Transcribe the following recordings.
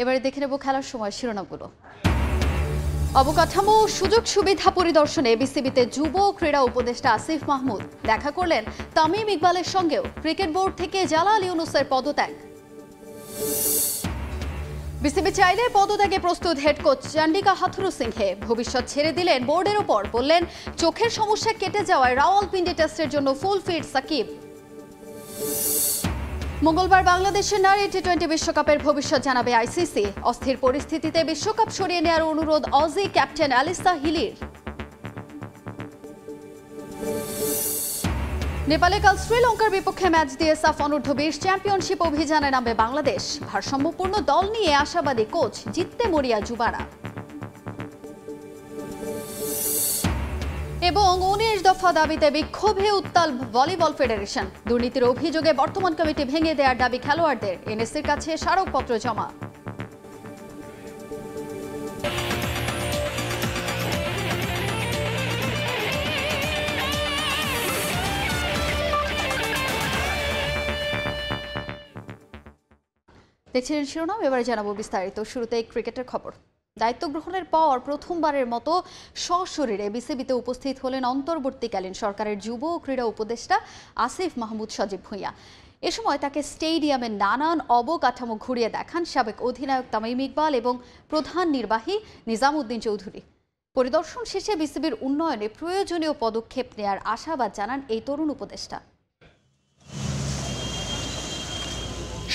এবারে দেখে নেব খেলার সময় শিরোনামগুলো। অবকাঠামো সুযোগ সুবিধা পরিদর্শনে বিসিবিতে যুব ক্রীড়া উপদেষ্টা আসিফ মাহমুদ দেখা করলেন তামিম ইকবালের সঙ্গেও। ক্রিকেট বোর্ড থেকে জালাল ইউনুসের পদত্যাগ। বিসিবি চাইলে পদত্যাগে প্রস্তুত হেড কোচ চন্ডিকা হাথুরু সিংহে। ভবিষ্যৎ ছেড়ে দিলেন বোর্ডের উপর, বললেন চোখের সমস্যা কেটে যাওয়ায় রাওয়ালপিন্ডি টেস্টের জন্য ফুল ফিট সাকিব। মঙ্গলবার বাংলাদেশের নারী টি-20 বিশ্বকাপের ভবিষ্যৎ জানাবে আইসিসি। অস্থির পরিস্থিতিতে বিশ্বকাপ সরিয়ে নেওয়ার অনুরোধ অজি ক্যাপ্টেন অ্যালিসা হিলির। নেপালে কাল শ্রীলঙ্কার বিপক্ষে ম্যাচ দিয়ে সাফ অনূর্ধ্ব-20 চ্যাম্পিয়নশিপ অভিযানে নামবে বাংলাদেশ। ভারসাম্যপূর্ণ দল নিয়ে আশাবাদী কোচ, জিততে মরিয়া যুবারা। এবং 19 দফা দাবিতে বিক্ষোভে উত্তাল ভলিবল ফেডারেশন। দুর্নীতির অভিযোগে বর্তমান কমিটি ভেঙে দেওয়ার দাবি খেলোয়াড়দের। এনএসসির কাছে স্মারকপত্র জমা। দেখছিলেন শিরোনাম, এবারে জানাবো বিস্তারিত। শুরুতেই ক্রিকেটের খবর। দায়িত্ব গ্রহণের পর প্রথমবারের মতো সশরীরে বিসিবিতে উপস্থিত হলেন অন্তর্বর্তীকালীন সরকারের যুব ও ক্রীড়া উপদেষ্টা আসিফ মাহমুদ সজীব ভুঁইয়া। এ সময় তাকে স্টেডিয়ামের নানান অবকাঠামো ঘুরিয়ে দেখান সাবেক অধিনায়ক তামিম ইকবাল এবং প্রধান নির্বাহী নিজামুদ্দিন চৌধুরী। পরিদর্শন শেষে বিসিবির উন্নয়নে প্রয়োজনীয় পদক্ষেপ নেয়ার আশাবাদ জানান এই তরুণ উপদেষ্টা।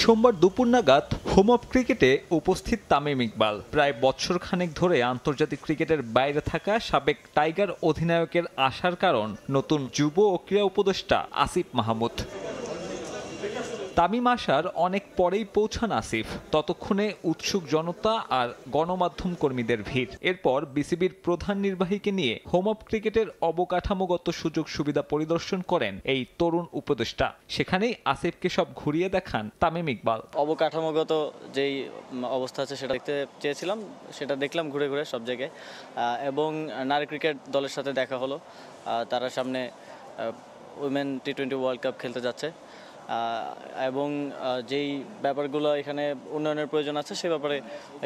সোমবার দুপুর নাগাদ হোম অফ ক্রিকেটে উপস্থিত তামিম ইকবাল। প্রায় বছরখানেক ধরে আন্তর্জাতিক ক্রিকেটের বাইরে থাকা সাবেক টাইগার অধিনায়কের আসার কারণ নতুন যুব ও ক্রীড়া উপদেষ্টা আসিফ মাহমুদ। তামিম আসার অনেক পরেই পৌঁছান আসিফ। ততক্ষণে উৎসুক জনতা আর গণমাধ্যম কর্মীদের ভিড়। এরপর বিসিবির প্রধান নির্বাহীকে নিয়ে হোম অফ ক্রিকেটের অবকাঠামোগত সুযোগ সুবিধা পরিদর্শন করেন এই তরুণ উপদেষ্টা। সেখানেই আসিফকে সব ঘুরিয়ে দেখান তামিম ইকবাল। অবকাঠামোগত যেই অবস্থা আছে সেটা দেখতে চেয়েছিলাম, সেটা দেখলাম ঘুরে ঘুরে সব জায়গায়। এবং নারী ক্রিকেট দলের সাথে দেখা হলো। তারা সামনে উইমেন টি-20 ওয়ার্ল্ড কাপ খেলতে যাচ্ছে এবং যেই ব্যাপারগুলো এখানে উন্নয়নের প্রয়োজন আছে সে ব্যাপারে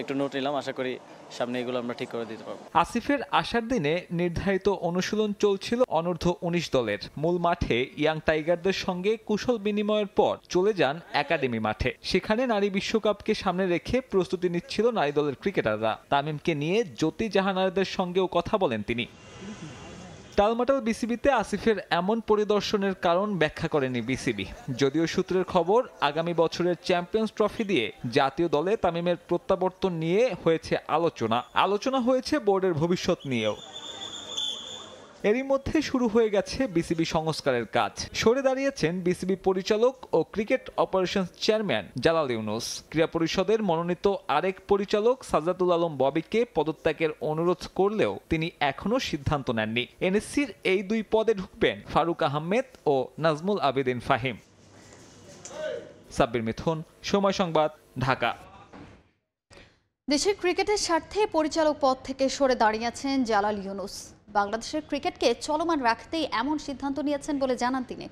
একটু নোট নিলাম। আশা করি সামনে এগুলো আমরা ঠিক করে দিতে পারবো। আসিফের আসার দিনে নির্ধারিত অনুশীলন চলছিল অনূর্ধ্ব-19 দলের। মূল মাঠে ইয়াং টাইগারদের সঙ্গে কুশল বিনিময়ের পর চলে যান একাডেমি মাঠে। সেখানে নারী বিশ্বকাপকে সামনে রেখে প্রস্তুতি নিচ্ছিল নারী দলের ক্রিকেটাররা। তামিমকে নিয়ে জ্যোতি জাহানারাদের সঙ্গেও কথা বলেন তিনি। টালমাটাল বিসিবিতে আসিফের এমন পরিদর্শনের কারণ ব্যাখ্যা করেনি বিসিবি। যদিও সূত্রের খবর, আগামী বছরের চ্যাম্পিয়ন্স ট্রফি দিয়ে জাতীয় দলে তামিমের প্রত্যাবর্তন নিয়ে হয়েছে আলোচনা হয়েছে বোর্ডের ভবিষ্যৎ নিয়েও। এরই মধ্যে শুরু হয়ে গেছে বিসিবি সংস্কারের কাজ। সরে দাঁড়িয়েছেন বিসিবি পরিচালক ও cricket operations chairman Jalal Yunus. ক্রীড়া পরিষদের মনোনীত আরেক পরিচালক সাজ্জাদুল আলম ববিকে পদত্যাগের অনুরোধ করলেও তিনি এখনো সিদ্ধান্ত নেননি। এনএসসির এই দুই পদে ঢুকবেন ফারুক আহমেদ ও নাজমুল আবেদিন ফাহিম। সাব্বির মিথুন, সময় সংবাদ, ঢাকা। দেশের ক্রিকেটের স্বার্থে পরিচালক পদ থেকে সরে দাঁড়িয়েছেন জালাল ইউনুস। বাংলাদেশের ক্রিকেটকে চলমান রাখতেই এমন সিদ্ধান্ত নিয়েছেন বলে জানান তিনি।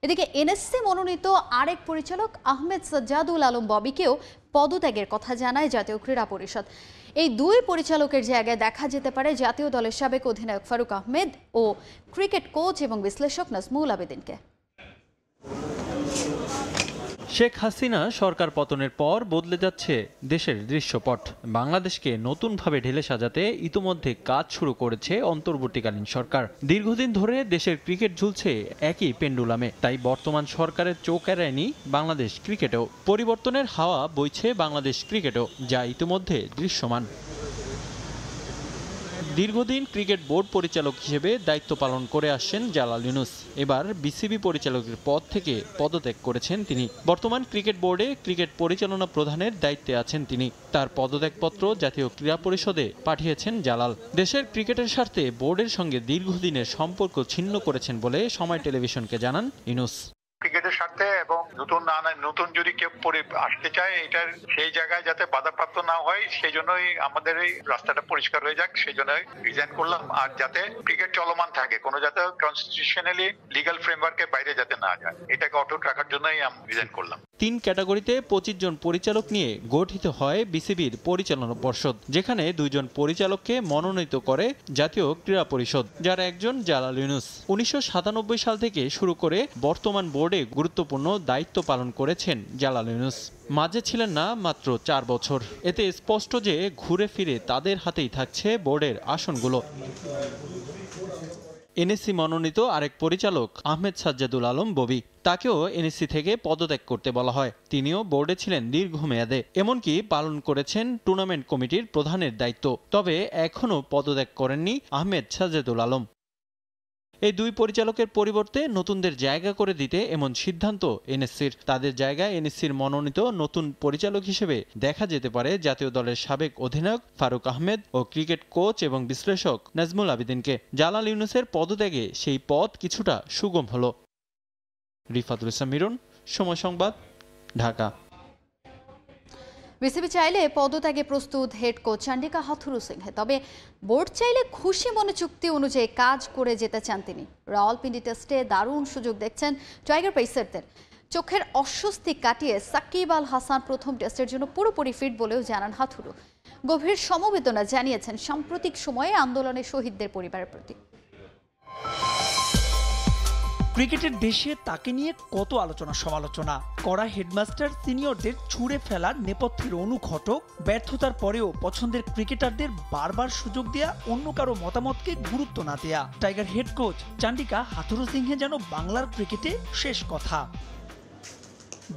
এদিকে এনএসসি মনোনীত আরেক পরিচালক আহমেদ সাজ্জাদুল আলম ববিকেও পদত্যাগের কথা জানায় জাতীয় ক্রীড়া পরিষদ। এই দুই পরিচালকের জায়গায় দেখা যেতে পারে জাতীয় দলের সাবেক অধিনায়ক ফারুক আহমেদ ও ক্রিকেট কোচ এবং বিশ্লেষক নাজমুল আবেদিনকে। শেখ হাসিনা সরকার পতনের পর বদলে যাচ্ছে দেশের দৃশ্যপট। বাংলাদেশকে নতুনভাবে ঢেলে সাজাতে ইতোমধ্যে কাজ শুরু করেছে অন্তর্বর্তীকালীন সরকার। দীর্ঘদিন ধরে দেশের ক্রিকেট ঝুলছে একই পেন্ডুলামে। তাই বর্তমান সরকারের চোখ এড়ায়নি বাংলাদেশ ক্রিকেটেও। পরিবর্তনের হাওয়া বইছে বাংলাদেশ ক্রিকেটেও, যা ইতোমধ্যে দৃশ্যমান। দীর্ঘদিন ক্রিকেট বোর্ড পরিচালক হিসেবে দায়িত্ব পালন করে আসছেন জালাল ইউনুস। এবার বিসিবি পরিচালকের পদ থেকে পদত্যাগ করেছেন তিনি। বর্তমান ক্রিকেট বোর্ডে ক্রিকেট পরিচালনা প্রধানের দায়িত্বে আছেন তিনি। তার পদত্যাগপত্র জাতীয় ক্রীড়া পরিষদে পাঠিয়েছেন জালাল। দেশের ক্রিকেটের স্বার্থে বোর্ডের সঙ্গে দীর্ঘদিনের সম্পর্ক ছিন্ন করেছেন বলে সময় টেলিভিশনকে জানান ইউনুস। ক্রিকেটের স্বার্থে এবং নতুন যদি কেউ আসতে চায় এটার সেই জায়গায় যাতে বাধাপ্রাপ্ত না হয় সেই জন্যই আমাদের এই রাস্তাটা পরিষ্কার হয়ে যাক সেই জন্য রিজাইন করলাম। আর যাতে ক্রিকেট চলমান থাকে, কোনো যাতে কনস্টিটিউশনালি লিগ্যাল ফ্রেমওয়ার্কের বাইরে যাতে না যায়, এটাকে অটুট রাখার জন্যই আমি রিজাইন করলাম। 3 ক্যাটাগরিতে 25 জন পরিচালক নিয়ে গঠিত হয় বিসিবির পরিচালনা পর্ষদ, যেখানে 2 জন পরিচালককে মনোনীত করে জাতীয় ক্রীড়া পরিষদ, যার একজন জালাল ইউনুস। 1997 সাল থেকে শুরু করে বর্তমান বোর্ডে গুরুত্বপূর্ণ দায়িত্ব পালন করেছেন জালাল ইউনুস। মাঝে ছিলেন না মাত্র 4 বছর। এতে স্পষ্ট যে ঘুরে ফিরে তাদের হাতেই থাকছে বোর্ডের আসনগুলো। এনএসসি মনোনীত আরেক পরিচালক আহমেদ সাজ্জাদুল আলম ববি, তাকেও এনএসসি থেকে পদত্যাগ করতে বলা হয়। তিনিও বোর্ডে ছিলেন দীর্ঘমেয়াদে, এমনকি পালন করেছেন টুর্নামেন্ট কমিটির প্রধানের দায়িত্ব। তবে এখনও পদত্যাগ করেননি আহমেদ সাজ্জাদুল আলম। এই 2 পরিচালকের পরিবর্তে নতুনদের জায়গা করে দিতে এমন সিদ্ধান্ত এনএসসির। তাদের জায়গায় এনএসসির মনোনীত নতুন পরিচালক হিসেবে দেখা যেতে পারে জাতীয় দলের সাবেক অধিনায়ক ফারুক আহমেদ ও ক্রিকেট কোচ এবং বিশ্লেষক নাজমুল আবেদিনকে। জালাল ইউনুসের পদত্যাগে সেই পথ কিছুটা সুগম হলো। রিফাতুল ইসলাম মিরন, সময় সংবাদ, ঢাকা। বিসিবি চাইলে পদত্যাগে প্রস্তুত হেড কোচ চান্ডিকা হাথুরু সিংহে, তবে বোর্ড চাইলে খুশি মনে চুক্তি অনুযায়ী কাজ করে যেতে চান তিনি। রাওয়ালপিন্ডি টেস্টে দারুণ সুযোগ দেখছেন টাইগার পেসারদের। চোখের অস্বস্তি কাটিয়ে সাকিব আল হাসান প্রথম টেস্টের জন্য পুরোপুরি ফিট বলেও জানান হাথুরু। গভীর সমবেদনা জানিয়েছেন সাম্প্রতিক সময়ে আন্দোলনে শহীদদের পরিবারের প্রতি। ক্রিকেটের দেশে তাকে নিয়ে কত আলোচনা সমালোচনা করা হেডমাস্টার সিনিয়রদের ছুঁড়ে ফেলার নেপথ্যের অনুঘটক, ব্যর্থতার পরেও পছন্দের ক্রিকেটারদের বারবার সুযোগ দেয়া, অন্য কারো মতামতকে গুরুত্ব না দেয়া। Tiger head coach Chandika Hathurusingha যেন বাংলার ক্রিকেটে শেষ কথা।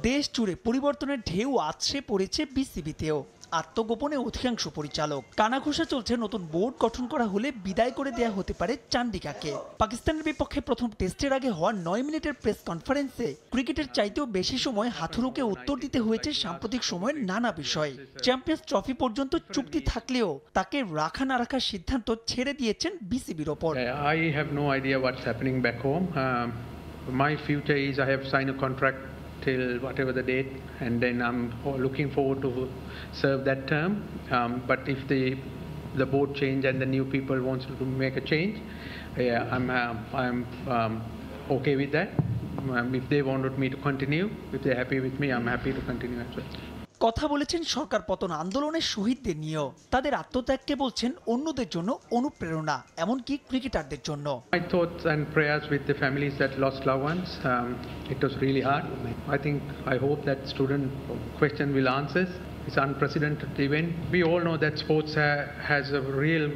দেশ জুড়ে পরিবর্তনের ঢেউ আছড়ে পড়েছে বিসিবিতেও। আত্মগোপনে অধিকাংশ পরিচালক। কানাঘুষা চলছে নতুন বোর্ড গঠন করা হলে বিদায় করে দেয়া হতে পারে চান্ডিকাকে। পাকিস্তানের বিপক্ষে প্রথম টেস্টের আগে হওয়া 9 মিনিটের প্রেস কনফারেন্সে ক্রিকেটের চাইতেও বেশি সময় হাথুরুকে উত্তর দিতে হয়েছে সাম্প্রতিক সময়ের নানা বিষয়। চ্যাম্পিয়ন্স ট্রফি পর্যন্ত চুক্তি থাকলেও তাকে রাখা না রাখার সিদ্ধান্ত ছেড়ে দিয়েছেন বিসিবির ওপর। I have no idea what's happening back home. My future is I have signed a contract till whatever the date, and then I'm looking forward to serve that term. But if the board change and the new people wants to make a change, yeah, I'm okay with that. If they wanted me to continue, if they're happy with me, I'm happy to continue as well. কথা বলেছেন সরকার পতন আন্দোলনের শহীদদের নিয়েও। তাদের আত্মত্যাগকে বলছেন অন্যদের জন্য অনুপ্রেরণা, এমনকি ক্রিকেটারদের জন্য। My thoughts and prayers with the families that lost loved ones. It was really hard. I hope that student question will answer. It's an unprecedented event. We all know that sports has a real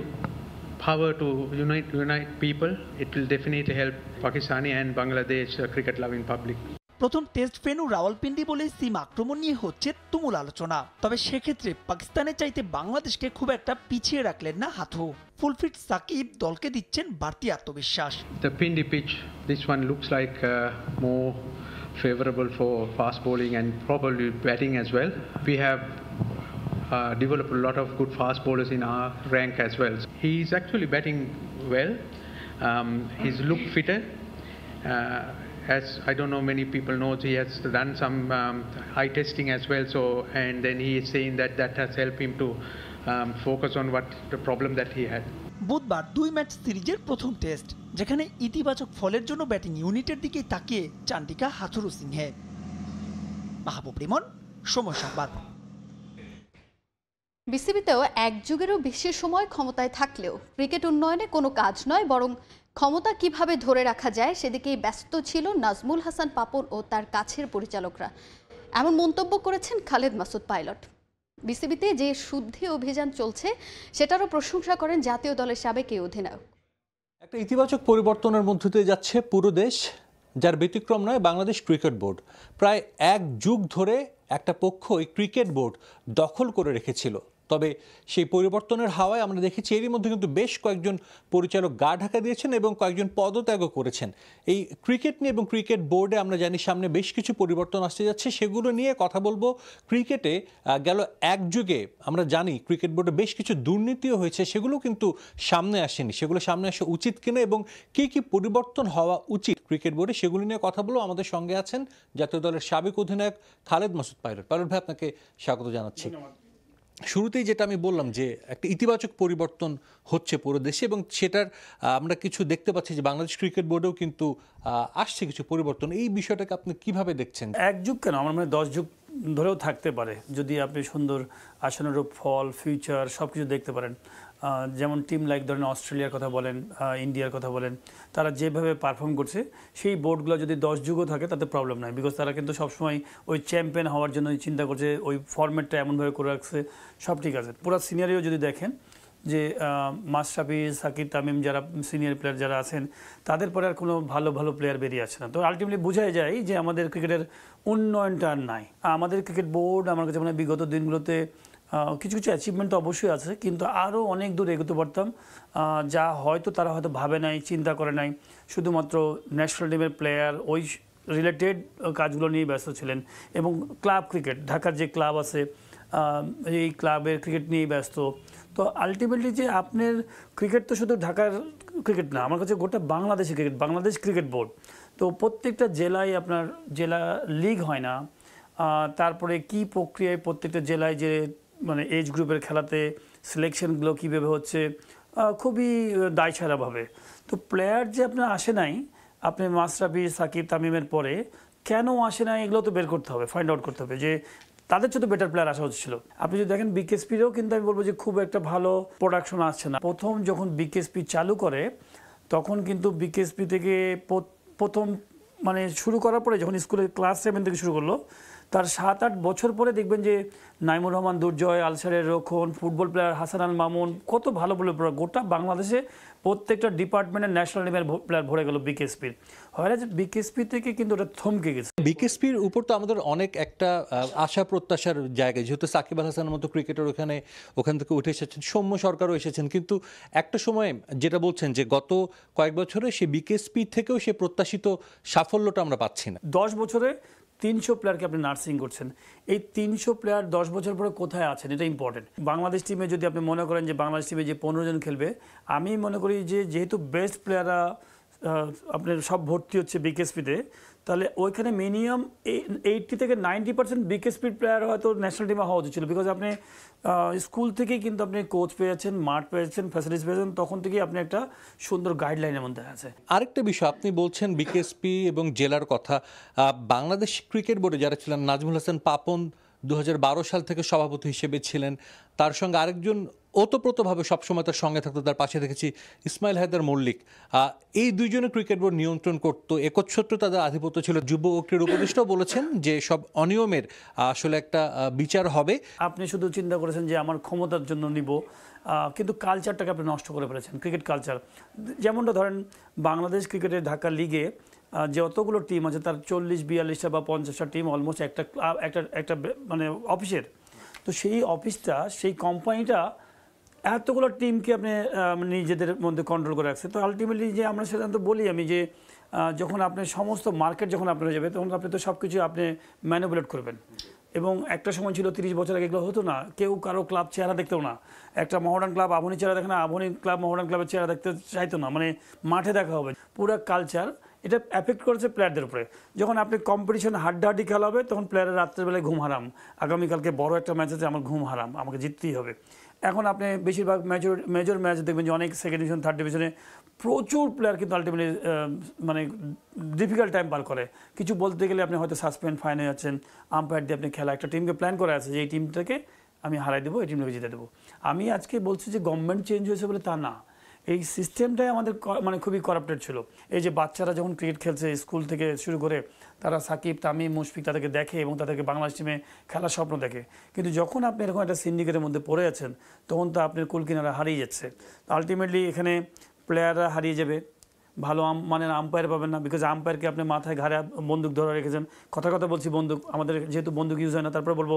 power to unite people. It will definitely help Pakistani and Bangladesh cricket loving public. প্রথম test venue Rawalpindi বলে সিম আক্রমণ নিয়ে হচ্ছে তুমুল আলোচনা। তবে সেক্ষেত্রে পাকিস্তানের চাইতে বাংলাদেশকে খুব একটা পিছিয়ে রাখলেন না হাথু। ফুলফিট সাকিব দলকে দিচ্ছেন বাড়তি আত্মবিশ্বাস। The Pindi pitch, this one looks like more favorable for fast bowling and probably batting as well. We have developed a lot of good fast bowlers in our rank as well. He's actually batting well. He's looked fitter. As I don't know, many people know he has done some eye testing as well. So, and then he is saying that has helped him to focus on what the problem that he had. বুধবার 2 match সিরিজের প্রথম test, যেখানে ইতিবাচক ফলের জন্য batting ইউনিটের দিকে তাকিয়ে চান্ডিকা হাথুরু সিংহে। মাহবুব রিমন, সময় সংবাদ। বিসিবিতেও এক যুগেরও বেশি সময় ক্ষমতায় থাকলেও ক্রিকেট উন্নয়নে কোনো কাজ নয়, বরং ক্ষমতা কিভাবে ধরে রাখা যায় সেদিকেই ব্যস্ত ছিল নাজমুল হাসান পাপন ও তার কাছের পরিচালকরা। এমন মন্তব্য করেছেন খালেদ মাসুদ পাইলট। বিসিবিতে যে শুদ্ধি অভিযান চলছে সেটারও প্রশংসা করেন জাতীয় দলের সাবেক এই অধিনায়ক। একটা ইতিবাচক পরিবর্তনের মধ্য দিয়ে যাচ্ছে পুরো দেশ, যার ব্যতিক্রম নয় বাংলাদেশ ক্রিকেট বোর্ড। প্রায় 1 যুগ ধরে একটা পক্ষ এই ক্রিকেট বোর্ড দখল করে রেখেছিল। তবে সেই পরিবর্তনের হাওয়ায় আমরা দেখেছি এরই মধ্যে কিন্তু বেশ কয়েকজন পরিচালক গা ঢাকা দিয়েছেন এবং কয়েকজন পদত্যাগও করেছেন। এই ক্রিকেট নিয়ে এবং ক্রিকেট বোর্ডে আমরা জানি সামনে বেশ কিছু পরিবর্তন আসতে যাচ্ছে, সেগুলো নিয়ে কথা বলবো। ক্রিকেটে গেল এক যুগে আমরা জানি ক্রিকেট বোর্ডে বেশ কিছু দুর্নীতিও হয়েছে, সেগুলো কিন্তু সামনে আসেনি। সেগুলো সামনে আসা উচিত কিনা এবং কি কি পরিবর্তন হওয়া উচিত ক্রিকেট বোর্ডে, সেগুলো নিয়ে কথা বলবো। আমাদের সঙ্গে আছেন জাতীয় দলের সাবেক অধিনায়ক খালেদ মাসুদ পাইলট। পাইলট ভাই, আপনাকে স্বাগত জানাচ্ছি। শুরুতেই যেটা আমি বললাম যে একটা ইতিবাচক পরিবর্তন হচ্ছে পুরো দেশে এবং সেটার আমরা কিছু দেখতে পাচ্ছি যে বাংলাদেশ ক্রিকেট বোর্ডেও কিন্তু আসছে কিছু পরিবর্তন। এই বিষয়টাকে আপনি কিভাবে দেখছেন? এক যুগ কেন, আমার মানে 10 যুগ ধরেও থাকতে পারে যদি আপনি সুন্দর আশানুরূপ ফল, ফিউচার সব কিছু দেখতে পারেন। যেমন টিম লাইক ধরেন অস্ট্রেলিয়ার কথা বলেন, ইন্ডিয়ার কথা বলেন, তারা যেভাবে পারফর্ম করছে সেই বোর্ডগুলো যদি 10 যুগও থাকে তাতে প্রবলেম নাই, বিকজ তারা কিন্তু সবসময় ওই চ্যাম্পিয়ন হওয়ার জন্য চিন্তা করছে, ওই ফরম্যাটটা এমনভাবে করে রাখছে, সব ঠিক আছে। পুরো সিনিয়রেও যদি দেখেন যে মাশরাফি, সাকিব, তামিম যারা সিনিয়র প্লেয়ার যারা আছেন তাদের পরে আর কোনো ভালো ভালো প্লেয়ার বেরিয়ে আসছে না। তো আলটিমেটলি বোঝাই যায় যে আমাদের ক্রিকেটের উন্নয়নটা আর নাই। আমাদের ক্রিকেট বোর্ড আমার কাছে মনে হয় বিগত দিনগুলোতে কিছু কিছু অ্যাচিভমেন্ট তো অবশ্যই আছে, কিন্তু আরও অনেক দূর এগোতে পারতাম, যা হয়তো তারা হয়তো ভাবে নাই, চিন্তা করে নাই। শুধুমাত্র ন্যাশনাল টিমের প্লেয়ার ওই রিলেটেড কাজগুলো নিয়ে ব্যস্ত ছিলেন এবং ক্লাব ক্রিকেট, ঢাকার যে ক্লাব আছে এই ক্লাবের ক্রিকেট নিয়েই ব্যস্ত। তো আলটিমেটলি যে আপনার ক্রিকেট তো শুধু ঢাকার ক্রিকেট না, আমার কাছে গোটা বাংলাদেশের ক্রিকেট, বাংলাদেশ ক্রিকেট বোর্ড। তো প্রত্যেকটা জেলায় আপনার জেলা লিগ হয় না, তারপরে কি প্রক্রিয়ায় প্রত্যেকটা জেলায় যে মানে এজ গ্রুপের খেলাতে সিলেকশনগুলো কীভাবে হচ্ছে, খুবই দায়সারাভাবে। তো প্লেয়ার যে আপনার আসে নাই, আপনি মাশরাফি, সাকিব, তামিমের পরে কেন আসে নাই এগুলো তো বের করতে হবে, ফাইন্ড আউট করতে হবে যে তাদের চেয়ে তো বেটার প্লেয়ার আসা হচ্ছিল। আপনি যদি দেখেন বিকেএসপিরও কিন্তু আমি বলবো যে খুব একটা ভালো প্রোডাকশন আসছে না। প্রথম যখন বিকেএসপি চালু করে তখন কিন্তু বিকেএসপি থেকে প্রথম মানে শুরু করার পরে যখন স্কুলের ক্লাস 7 থেকে শুরু করলো, তার 7-8 বছর পরে দেখবেন যে নাইমুর রহমান দুর্জয়, আলসারের রক্ষণ, ফুটবল প্লেয়ার হাসান আল মামুন, কত ভালো ভালো প্লেয়ার গোটা বাংলাদেশে প্রত্যেকটা ডিপার্টমেন্টের ন্যাশনাল টিমের প্লেয়ার ভরে গেল বিকেএসপির। হয় বিকেএসপি থেকে কিন্তু ওটা থমকে গেছে। বিকেএসপির উপর তো আমাদের অনেক একটা আশা প্রত্যাশার জায়গায়, যেহেতু সাকিব আল হাসানের মতো ক্রিকেটার ওখান থেকে উঠে এসেছেন, সৌম্য সরকারও এসেছেন, কিন্তু একটা সময় যেটা বলছেন যে গত কয়েক বছরে সে বিকেএসপি থেকেও সে প্রত্যাশিত সাফল্যটা আমরা পাচ্ছি না। 10 বছরে 300 প্লেয়ারকে আপনি নার্সিং করছেন, এই 300 প্লেয়ার 10 বছর পরে কোথায় আছেন এটা ইম্পর্টেন্ট। বাংলাদেশ টিমে যদি আপনি মনে করেন যে বাংলাদেশ টিমে যে 15 জন খেলবে, আমি মনে করি যে যেহেতু বেস্ট প্লেয়াররা আপনার সব ভর্তি হচ্ছে বিকেএসপিতে, তাহলে ওইখানে মিনিমাম 80 থেকে 90% বিকেএসপির প্লেয়ার হয়তো ন্যাশনাল টিমে হওয়া উচিত ছিল, বিকজ আপনি স্কুল থেকেই কিন্তু আপনি কোচ পেয়েছেন, মাঠ পেয়েছেন, ফ্যাসিলিটিস পেয়েছেন, তখন থেকেই আপনি একটা সুন্দর গাইডলাইনের মধ্যে আছে। আরেকটা বিষয়, আপনি বলছেন বিকেএসপি এবং জেলার কথা, বাংলাদেশ ক্রিকেট বোর্ডে যারা ছিলেন, নাজমুল হাসান পাপন 2012 সাল থেকে সভাপতি হিসেবে ছিলেন, তার সঙ্গে আরেকজন ওতপ্রোতভাবে সবসময় তার সঙ্গে থাকতো, তার পাশে দেখেছি ইসমাইল হায়দার মল্লিক। এই দুইজনে ক্রিকেট বোর্ড নিয়ন্ত্রণ করতো, একচ্ছত্র তাদের আধিপত্য ছিল। যুব ও ক্রীড়া উপদেষ্টাও বলেছেন যে সব অনিয়মের আসলে একটা বিচার হবে। আপনি শুধু চিন্তা করেছেন যে আমার ক্ষমতার জন্য নিব, কিন্তু কালচারটাকে আপনি নষ্ট করে ফেলেছেন, ক্রিকেট কালচার। যেমনটা ধরেন বাংলাদেশ ক্রিকেটের ঢাকা লিগে যতগুলো টিম আছে তার 40-42টা বা 50টা টিম অলমোস্ট একটা মানে অফিসের। তো সেই অফিসটা, সেই কোম্পানিটা এতগুলো টিমকে আপনি নিজেদের মধ্যে কন্ট্রোল করে রাখছে। তো আলটিমেটলি যে আমরা সেটা তো বলি আমি যে যখন আপনি সমস্ত মার্কেট যখন আপনার হয়ে যাবে, তখন আপনি তো সব কিছু আপনি ম্যানিপুলেট করবেন। এবং একটা সময় ছিল 30 বছর আগে এগুলো হতো না, কেউ কারো ক্লাব চেহারা দেখতেও না। একটা মোহামেডান ক্লাব আবনি চেহারা দেখে না, আবনি ক্লাব মোহামেডান ক্লাবের চেহারা দেখতে চাইতো না, মানে মাঠে দেখা হবে। পুরো কালচার এটা এফেক্ট করেছে প্লেয়ারদের উপরে। যখন আপনি কম্পিটিশন হাড্ডাহাড্ডি খেলা হবে, তখন প্লেয়ারের রাত্রেবেলায় ঘুম হারাম, আগামীকালকে বড় একটা ম্যাচ আছে, আমার ঘুম হারাম, আমাকে জিততেই হবে। এখন আপনি বেশিরভাগ মেজর ম্যাচ দেখবেন যে অনেক সেকেন্ড ডিভিশন, থার্ড ডিভিশনে প্রচুর প্লেয়ার কিন্তু আলটিমেটলি মানে ডিফিকাল্ট টাইম পার করে। কিছু বলতে গেলে আপনি হয়তো সাসপেন্ড, ফাইন হয়ে যাচ্ছেন, আম্পায়ার দিয়ে আপনি খেলা, একটা টিমকে প্ল্যান করা আছে যে এই টিমটাকে আমি হারাই দেবো, এই টিমটাকে জিতে দেবো। আমি আজকে বলছি যে গভর্নমেন্ট চেঞ্জ হয়েছে বলে তা না, এই সিস্টেমটাই আমাদের মানে খুবই করাপ্টেড ছিল। এই যে বাচ্চারা যখন ক্রিকেট খেলছে স্কুল থেকে শুরু করে, তারা সাকিব, তামিম, মুশফিক তাদেরকে দেখে এবং তাদেরকে বাংলাদেশ টিমে খেলার স্বপ্ন দেখে, কিন্তু যখন আপনি এরকম একটা সিন্ডিকেটের মধ্যে পড়ে আছেন, তখন তো আপনার কুল কিনারা হারিয়ে যাচ্ছে। আলটিমেটলি এখানে প্লেয়াররা হারিয়ে যাবে, ভালো মানের আম্পায়ার পাবেন না, বিকজ আম্পায়ারকে আপনি মাথায় ঘাড়ে বন্দুক ধরে রেখেছেন, কথা বলছি বন্দুক, আমাদের যেহেতু বন্দুক ইউজ হয় না, তারপরে বলবো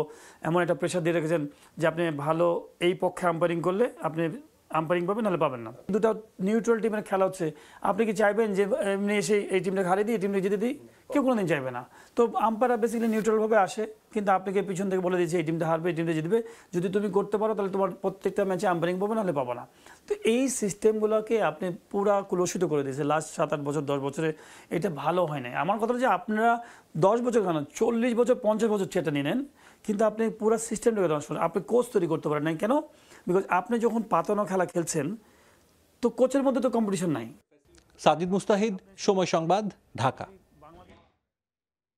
এমন একটা প্রেশার দিয়ে রেখেছেন যে আপনি ভালো এই পক্ষে আম্পায়ারিং করলে আপনি আম্পায়ারিং পাবেন, নাহলে পাবেন না। দুটো নিউট্রাল টিমের খেলা হচ্ছে, আপনি কি চাইবেন যে এমনি এসে এই টিমটাকে হারিয়ে দিই, এই টিমটা জিতে দিই? কেউ কোনোদিন চাইবে না। তো আম্পায়াররা বেসিক্যালি নিউট্রালভাবে আসে, কিন্তু আপনাকে পিছন থেকে বলে দিচ্ছে এই টিমটা হারবে, এই টিমটা জিতবে, যদি তুমি করতে পারো তাহলে তোমার প্রত্যেকটা ম্যাচে আম্পায়ারিং পাবে, নাহলে পাবো না। তো এই সিস্টেমগুলোকে আপনি পুরা কুলসিত করে দিয়েছে লাস্ট 7-8 বছর 10 বছরে। এটা ভালো হয় না। আমার কথা যে আপনারা 10 বছর কেন 40 বছর 50 বছর সেটা নিয়ে নেন, কিন্তু আপনি পুরো সিস্টেমটাকে নষ্ট করেন। আপনি কোচ তৈরি করতে পারেন না কেন? বিকজ আপনি যখন পাতানো খেলা খেলছেন তো কোচের মধ্যে তো কম্পিটিশন নাই। সাজিদ মুস্তাহিদ, সময় সংবাদ, ঢাকা।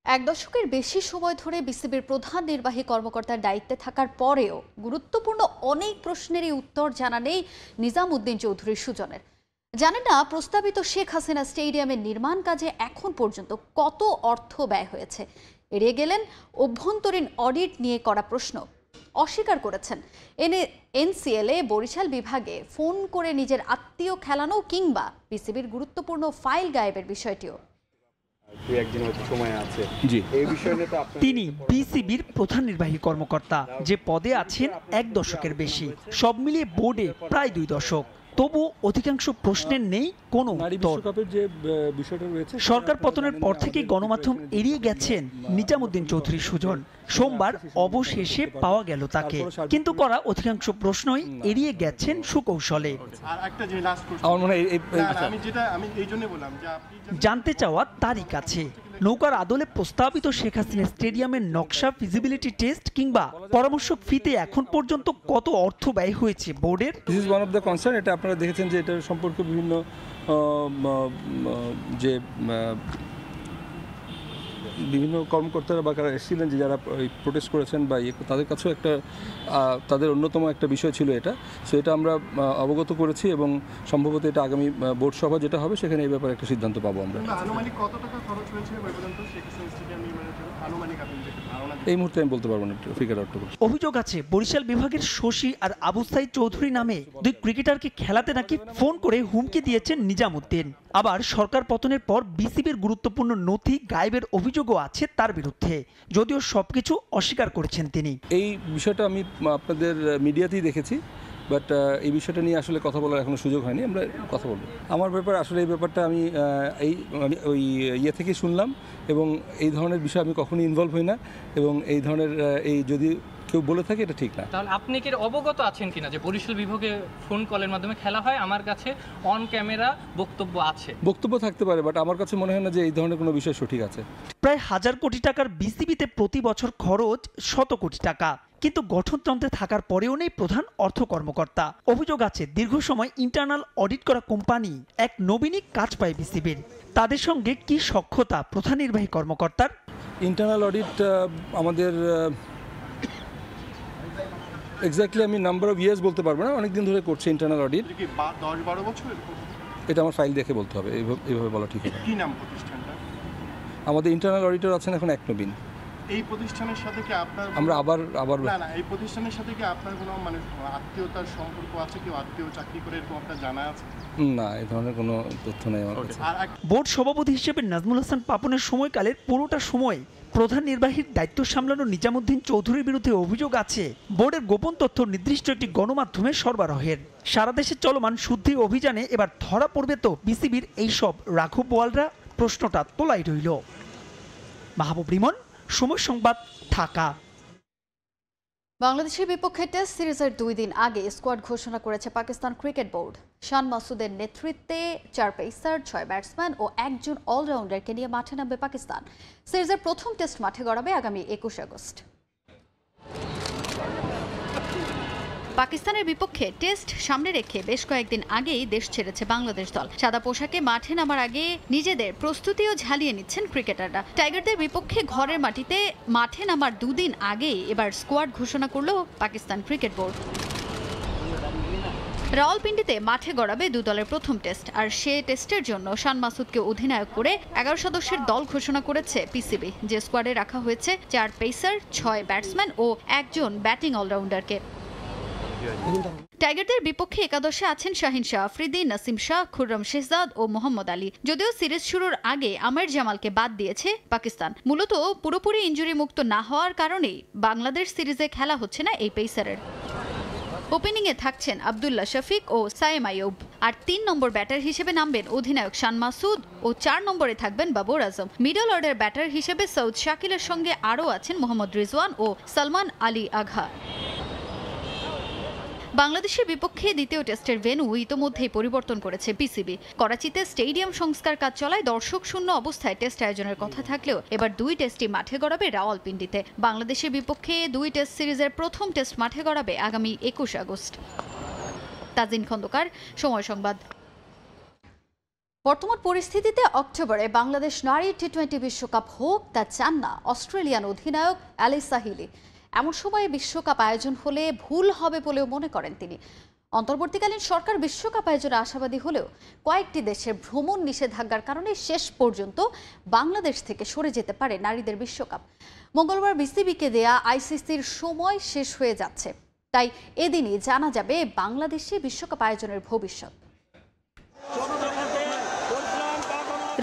এক দশকের বেশি সময় ধরে বিসিবির প্রধান নির্বাহী কর্মকর্তার দায়িত্বে থাকার পরেও গুরুত্বপূর্ণ অনেক প্রশ্নেরই উত্তর জানা নেই নিজামউদ্দিন চৌধুরী সুজনের। জানেন না প্রস্তাবিত শেখ হাসিনা স্টেডিয়ামের নির্মাণ কাজে এখন পর্যন্ত কত অর্থ ব্যয় হয়েছে। এড়িয়ে গেলেন অভ্যন্তরীণ অডিট নিয়ে করা প্রশ্ন। অস্বীকার করেছেন এনসিএলএ বরিশাল বিভাগে ফোন করে নিজের আত্মীয় খেলানো কিংবা বিসিবির গুরুত্বপূর্ণ ফাইল গায়েবের বিষয়টিও। তিনি বিসিবির প্রধান নির্বাহী কর্মকর্তা, যে পদে আছেন 1 দশকের বেশি, সব মিলিয়ে বোর্ডে প্রায় 2 দশক। তবু অধিকাংশ প্রশ্নের নেই কোনো উত্তর। সরকার পতনের পর থেকে গণমাধ্যম এড়িয়ে গেছেন নিজামউদ্দিন চৌধুরী সুজন। সোমবার অবশেষে পাওয়া গেল তাকে, কিন্তু করা অধিকাংশ প্রশ্নই এড়িয়ে গেছেন সুকৌশলে। জানতে চাওয়া তারই কাছে নৌকার আদলে প্রস্তাবিত শেখ হাসিনা স্টেডিয়ামের নকশা, ফিজিবিলিটি টেস্ট কিংবা পরামর্শক ফিতে এখন পর্যন্ত কত অর্থ ব্যয় হয়েছে বোর্ডের। This is one of the concern. এটা আপনারা দেখেছেন যে এটার সম্পর্কে বিভিন্ন বিভিন্ন কর্মকর্তারা বা কারা এসেছিলেন যে যারা প্রোটেস্ট করেছেন বা তাদের কাছেও একটা তাদের অন্যতম একটা বিষয় ছিল এটা। সো এটা আমরা অবগত করেছি এবং সম্ভবত এটা আগামী বোর্ড সভা যেটা হবে সেখানে এই ব্যাপারে একটা সিদ্ধান্ত পাবো আমরা। আনুমানিক কত টাকা খরচ হয়েছে শেখ হাসিনা স্টেডিয়াম নির্মাণের জন্য? আনুমানিক এই মুহূর্তে আমি বলতে পারবো না, ফিগার আউট করব। অভিযোগ আছে বরিশাল বিভাগের শশী আর আবু সাইদ চৌধুরী নামে 2 ক্রিকেটারকে খেলাতে নাকি ফোন করে হুমকি দিয়েছেন নিজামউদ্দিন। আবার সরকার পতনের পর বিসিবির গুরুত্বপূর্ণ নথি গায়েবের অভিযোগও আছে তার বিরুদ্ধে, যদিও সবকিছু অস্বীকার করেছেন তিনি। এই বিষয়টা আমি আপনাদের মিডিয়াতেই দেখেছি, বাট এই বিষয়টা নিয়ে আসলে কথা বলার এখনো সুযোগ হয়নি। আমরা কথা বলবো। আমার ব্যাপারে আসলে এই ব্যাপারটা আমি ওই ইয়ে থেকে শুনলাম এবং এই ধরনের বিষয় আমি কখনোই ইনভলভ হই না এবং এই ধরনের যদি কেউ বলে থাকে এটা ঠিক না। তাহলে আপনি কি অবগত আছেন কিনা যে বরিশাল বিভাগে ফোন কলের মাধ্যমে খেলা হয়? আমার কাছে অন ক্যামেরা বক্তব্য আছে। বক্তব্য থাকতে পারে, বাট আমার কাছে মনে হয় না যে এই ধরনের কোনো বিষয় সঠিক আছে। প্রায় 1000 কোটি টাকার বিসিবিতে প্রতি বছর খরচ 100 কোটি টাকা, কিন্তু গঠনতন্ত্রে থাকার পরেও নেই প্রধান অর্থ কর্মকর্তা। অভিযোগ আছে দীর্ঘ সময় ইন্টারনাল অডিট করা কোম্পানি এক নবীনিক কাজ পায় বিসিবির। তাদের সঙ্গে কি সখ্যতা প্রধান নির্বাহী কর্মকর্তার? ইন্টারনাল অডিট আমাদের এক্স্যাক্টলি আমি নাম্বার অফ ইয়ার্স বলতে পারবো না, অনেকদিন ধরে করছে ইন্টারনাল অডিট। 10-12 বছর? এটা আমার ফাইল দেখে বলতে হবে, এইভাবে বলা ঠিক হবে। কি নাম প্রতিষ্ঠানটা? আমাদের ইন্টারনাল অডিটর আছেন এখন এক নবীন। এই প্রতিষ্ঠানের সাথে কি আপনার আমরা আবার না এই প্রতিষ্ঠানের সাথে কি আপনার কোনো আত্মীয়তার সম্পর্ক আছে? কেউ আত্মীয় চাকরি করে এরকম আপনার জানা আছে? না, এই ধরনের কোনো তথ্য নেই আমার কাছে। বোর্ড সভাপতি হিসেবে নাজমুল হাসান পাপনের সময়কালের পুরোটা সময় প্রধান নির্বাহীর দায়িত্ব সামলানো নিজামউদ্দিন চৌধুরীর বিরুদ্ধে অভিযোগ আছে বোর্ডের গোপন তথ্য নির্দিষ্ট একটি গণমাধ্যমে সরবরাহের। সারা দেশে চলমান শুদ্ধি অভিযানে এবার ধরা পড়বে তো বিসিবির এইসব রাঘব বোয়ালরা? প্রশ্নটা তোলাই রইল। মাহবুব রিমন, সময় সংবাদ, ঢাকা। বাংলাদেশের বিপক্ষে টেস্ট সিরিজের 2 দিন আগে স্কোয়াড ঘোষণা করেছে পাকিস্তান ক্রিকেট বোর্ড। শান মাসুদের নেতৃত্বে 4 পেসার, 6 ব্যাটসম্যান ও 1 জন অলরাউন্ডারকে নিয়ে মাঠে নামবে পাকিস্তান। সিরিজের প্রথম টেস্ট মাঠে গড়াবে আগামী 21 আগস্ট। পাকিস্তানের বিপক্ষে টেস্ট সামনে রেখে বেশ কয়েকদিন আগেই দেশ ছেড়েছে বাংলাদেশ দল। সাদা পোশাকে মাঠে নামার আগে নিজেদের প্রস্তুতিও ঝালিয়ে নিচ্ছেন ক্রিকেটাররা। টাইগারদের বিপক্ষে ঘরের মাটিতে মাঠে নামার 2 দিন আগেই এবার স্কোয়াড ঘোষণা করল পাকিস্তান ক্রিকেট বোর্ড। রাওয়ালপিন্ডিতে মাঠে গড়াবে 2 দলের প্রথম টেস্ট, আর সে টেস্টের জন্য শান মাসুদকে অধিনায়ক করে 11 সদস্যের দল ঘোষণা করেছে পিসিবি, যে স্কোয়াডে রাখা হয়েছে 4 পেসার, 6 ব্যাটসম্যান ও 1 জন ব্যাটিং অলরাউন্ডারকে। টাইগারদের বিপক্ষে একাদশে আছেন শাহিন শাহ আফ্রিদি, নাসিম শাহ, খুররম শেহজাদ ও মোহাম্মদ আলী। যদিও সিরিজ শুরুর আগে আমির জামালকে বাদ দিয়েছে পাকিস্তান, মূলত পুরোপুরি ইনজুরি মুক্ত না হওয়ার কারণেই বাংলাদেশ সিরিজে খেলা হচ্ছে না এই পেসারের। ওপেনিংয়ে থাকছেন আব্দুল্লাহ শফিক ও সায়েম আইয়ুব, আর 3 নম্বর ব্যাটার হিসেবে নামবেন অধিনায়ক শান মাসুদ ও 4 নম্বরে থাকবেন Babar Azam. Middle order batter হিসেবে সৌদ শাকিলের সঙ্গে আরও আছেন মোহাম্মদ রিজওয়ান ও সালমান আলী আঘা। বাংলাদেশের বিপক্ষে দ্বিতীয় টেস্টের ভেন্যু ইতোমধ্যেই পরিবর্তন করেছে পিসিবি। করাচিতে স্টেডিয়াম সংস্কার কাজ চলায় দর্শক শূন্য অবস্থায় টেস্ট আয়োজনের কথা থাকলেও এবার 2 টেস্টই মাঠে গড়াবে রাওয়ালপিন্ডিতে। বাংলাদেশের বিপক্ষে 2 টেস্ট সিরিজের প্রথম টেস্ট মাঠে গড়াবে আগামী 21 আগস্ট। তাজিন খন্দকার, সময় সংবাদ। বর্তমান পরিস্থিতিতে অক্টোবরে বাংলাদেশ নারী টি-20 বিশ্বকাপ হোক তা চান না অস্ট্রেলিয়ান অধিনায়ক অ্যালিসা হিলি। এমন সময়ে বিশ্বকাপ আয়োজন হলে ভুল হবে বলেও মনে করেন তিনি। অন্তর্বর্তীকালীন সরকার বিশ্বকাপ আয়োজনে আশাবাদী হলেও কয়েকটি দেশের ভ্রমণ নিষেধাজ্ঞার কারণে শেষ পর্যন্ত বাংলাদেশ থেকে সরে যেতে পারে নারীদের বিশ্বকাপ। মঙ্গলবার বিসিবিকে দেয়া আইসিসির সময় শেষ হয়ে যাচ্ছে, তাই এদিনই জানা যাবে বাংলাদেশে বিশ্বকাপ আয়োজনের ভবিষ্যৎ।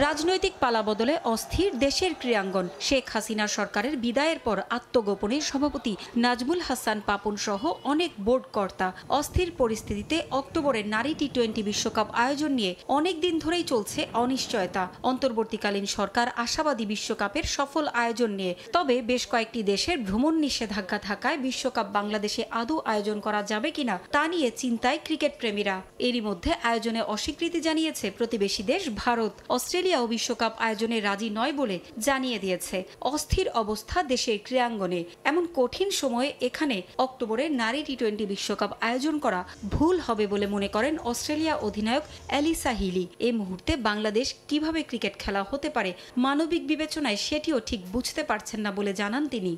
রাজনৈতিক পালাবদলে অস্থির দেশের ক্রীড়াঙ্গন। শেখ হাসিনা সরকারের বিদায়ের পর আত্মগোপনে সভাপতি নাজমুল হাসান পাপন সহ অনেক বোর্ড কর্তা অস্থির পরিস্থিতিতে অক্টোবরের নারী টি-20 বিশ্বকাপ আয়োজন নিয়ে অনেক দিন ধরেই চলছে অনিশ্চয়তা। অন্তর্বর্তীকালীন সরকার আশাবাদী বিশ্বকাপের সফল আয়োজন নিয়ে, তবে বেশ কয়েকটি দেশের ভ্রমণ নিষেধাজ্ঞা থাকায় বিশ্বকাপ বাংলাদেশে আদৌ আয়োজন করা যাবে কিনা তা নিয়ে চিন্তায় ক্রিকেট প্রেমীরা। এরই মধ্যে আয়োজনে অস্বীকৃতি জানিয়েছে প্রতিবেশী দেশ ভারত। অস্ট্রেলিয়াও বিশ্বকাপ আয়োজনে রাজি নয় বলে জানিয়ে দিয়েছে। অস্থির অবস্থা দেশের ক্রীড়াঙ্গনে। এমন কঠিন সময়ে এখানে অক্টোবরে নারী টি-20 বিশ্বকাপ আয়োজন করা ভুল হবে বলে মনে করেন অস্ট্রেলিয়া অধিনায়ক অ্যালিসা হিলি। এই মুহূর্তে বাংলাদেশ কিভাবে ক্রিকেট খেলা হতে পারে মানবিক বিবেচনায় সেটিও ঠিক বুঝতে পারছেন না বলে জানান তিনি।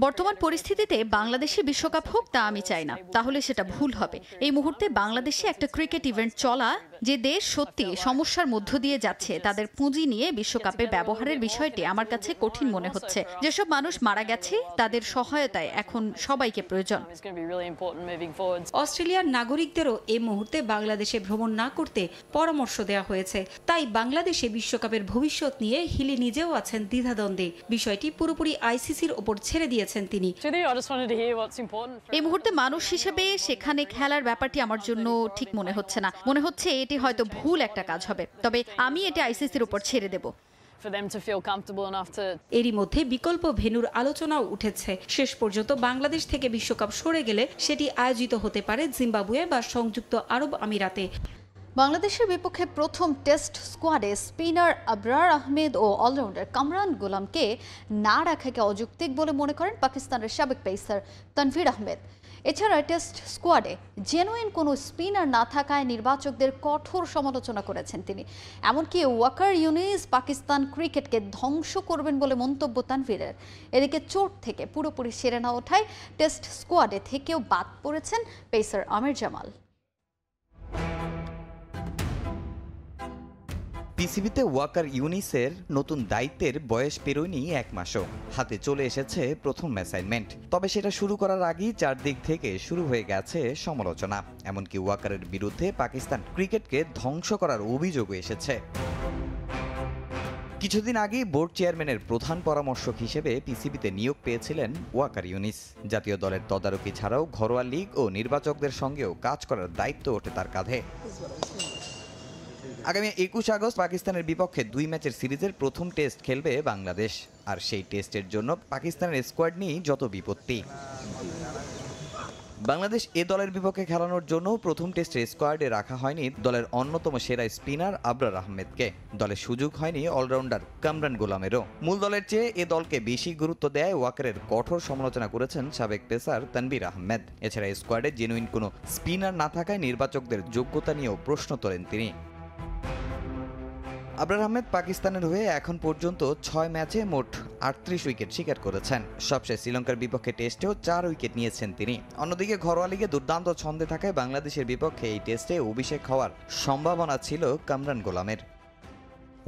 বর্তমান পরিস্থিতিতে বাংলাদেশে বিশ্বকাপ হোক তা আমি চাই না, তাহলে সেটা ভুল হবে। এই মুহূর্তে বাংলাদেশে একটা ক্রিকেট ইভেন্ট চলা, যে দেশ সত্যি সমস্যার মধ্য দিয়ে যাচ্ছে তাদের পুঁজি নিয়ে বিশ্বকাপে ব্যবহারের বিষয়টি আমার কাছে কঠিন মনে হচ্ছে। যেসব মানুষ মারা গেছে তাদের সহায়তায় এখন সবাইকে প্রয়োজন। অস্ট্রেলিয়ার নাগরিকদেরও এই মুহূর্তে বাংলাদেশে ভ্রমণ না করতে পরামর্শ দেওয়া হয়েছে। তাই বাংলাদেশে বিশ্বকাপের ভবিষ্যৎ নিয়ে হিলি নিজেও আছেন দ্বিধাদ্বন্দ্বে। বিষয়টি পুরোপুরি আইসিসির ওপর ছেড়ে দিয়েছেন তিনি। এই মুহূর্তে মানুষ হিসেবে সেখানে খেলার ব্যাপারটি আমার জন্য ঠিক মনে হচ্ছে না। মনে হচ্ছে এটি হয়তো ভুল একটা কাজ হবে, তবে আমি এটা আইসিসির উপর ছেড়ে দেব। এরই মধ্যে বিকল্প ভেন্যুর আলোচনাও উঠেছে। শেষ পর্যন্ত বাংলাদেশ থেকে বিশ্বকাপ সরে গেলে সেটি আয়োজিত হতে পারে জিম্বাবুয়ে বা সংযুক্ত আরব আমিরাতে। বাংলাদেশের বিপক্ষে প্রথম টেস্ট স্কোয়াডে স্পিনার আবরার আহমেদ ও অলরাউন্ডার কামরান গোলামকে না রাখাকে অযৌক্তিক বলে মনে করেন পাকিস্তানের সাবেক পেসার তানভীর আহমেদ। এছাড়া টেস্ট স্কোয়াডে জেনুইন কোনো স্পিনার না থাকায় নির্বাচকদের কঠোর সমালোচনা করেছেন তিনি। এমনকি ওয়াকার ইউনিস পাকিস্তান ক্রিকেটকে ধ্বংস করবেন বলে মন্তব্য তানভীরের। এদিকে চোট থেকে পুরোপুরি সেরে না ওঠায় টেস্ট স্কোয়াডে থেকেও বাদ পড়েছেন পেসার আমির জামাল। পিসিবিতে ওয়াকার ইউনিসের নতুন দায়িত্বের বয়স পেরোয়নি 1 মাসও। হাতে চলে এসেছে প্রথম অ্যাসাইনমেন্ট। তবে সেটা শুরু করার আগেই চারদিক থেকে শুরু হয়ে গেছে সমালোচনা। এমনকি ওয়াকারের বিরুদ্ধে পাকিস্তান ক্রিকেটকে ধ্বংস করার অভিযোগও এসেছে। কিছুদিন আগেই বোর্ড চেয়ারম্যানের প্রধান পরামর্শক হিসেবে পিসিবিতে নিয়োগ পেয়েছিলেন ওয়াকার ইউনিস। জাতীয় দলের তদারকি ছাড়াও ঘরোয়া লীগ ও নির্বাচকদের সঙ্গেও কাজ করার দায়িত্ব ওঠে তার কাঁধে। আগামী 21 আগস্ট পাকিস্তানের বিপক্ষে 2 ম্যাচের সিরিজের প্রথম টেস্ট খেলবে বাংলাদেশ। আর সেই টেস্টের জন্য পাকিস্তানের স্কোয়াড নিয়েই যত বিপত্তি। বাংলাদেশ এ দলের বিপক্ষে খেলানোর জন্য প্রথম টেস্টে স্কোয়াডে রাখা হয়নি দলের অন্যতম সেরা স্পিনার আবরার আহমেদকে। দলে সুযোগ হয়নি অলরাউন্ডার কামরান গোলামেরও। মূল দলের চেয়ে এ দলকে বেশি গুরুত্ব দেয় ওয়াকারের কঠোর সমালোচনা করেছেন সাবেক পেসার তানভীর আহমেদ। এছাড়া স্কোয়াডে জেনুইন কোনো স্পিনার না থাকায় নির্বাচকদের যোগ্যতা নিয়েও প্রশ্ন তোলেন তিনি। আবরার আহমেদ পাকিস্তানের হয়ে এখন পর্যন্ত 6 ম্যাচে মোট 38 উইকেট শিকার করেছেন। সবশেষ শ্রীলঙ্কার বিপক্ষে টেস্টেও 4 উইকেট নিয়েছেন তিনি। অন্যদিকে ঘরোয়া লিগে দুর্দান্ত ছন্দে থাকায় বাংলাদেশের বিপক্ষে এই টেস্টে অভিষেক হওয়ার সম্ভাবনা ছিল কামরান গোলামের।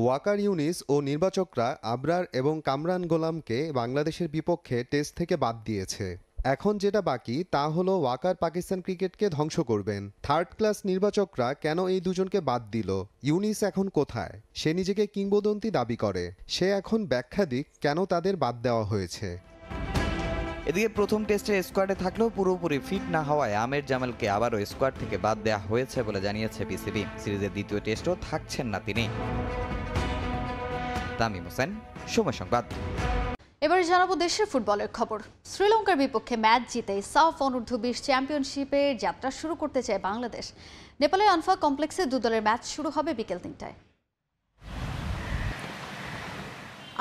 ওয়াকার ইউনিস ও নির্বাচকরা আবরার এবং কামরান গোলামকে বাংলাদেশের বিপক্ষে টেস্ট থেকে বাদ দিয়েছে। এখন যেটা বাকি তা হলো ওয়াকার পাকিস্তান ক্রিকেটকে ধ্বংস করবেন। থার্ড ক্লাস নির্বাচকরা কেন এই দুজনকে বাদ দিল? ইউনিস এখন কোথায়? সে নিজেকে কিংবদন্তি দাবি করে। সে এখন ব্যাখ্যা দিক কেন তাদের বাদ দেওয়া হয়েছে। এদিকে প্রথম টেস্টে স্কোয়াডে থাকলেও পুরোপুরি ফিট না হওয়ায় আমির জামালকে আবারও স্কোয়াড থেকে বাদ দেওয়া হয়েছে বলে জানিয়েছে বিসিবি। সিরিজের দ্বিতীয় টেস্টও থাকছেন না তিনি। তামিম হোসেন, সময় সংবাদ। এবারে জানাবো দেশের ফুটবলের খবর। শ্রীলঙ্কার বিপক্ষে ম্যাচ জিতে সাফ অনূর্ধ্ব-20 চ্যাম্পিয়নশিপের যাত্রা শুরু করতে চায় বাংলাদেশ। নেপালের আনফা কমপ্লেক্সে 2 দলের ম্যাচ শুরু হবে বিকেল 3টায়।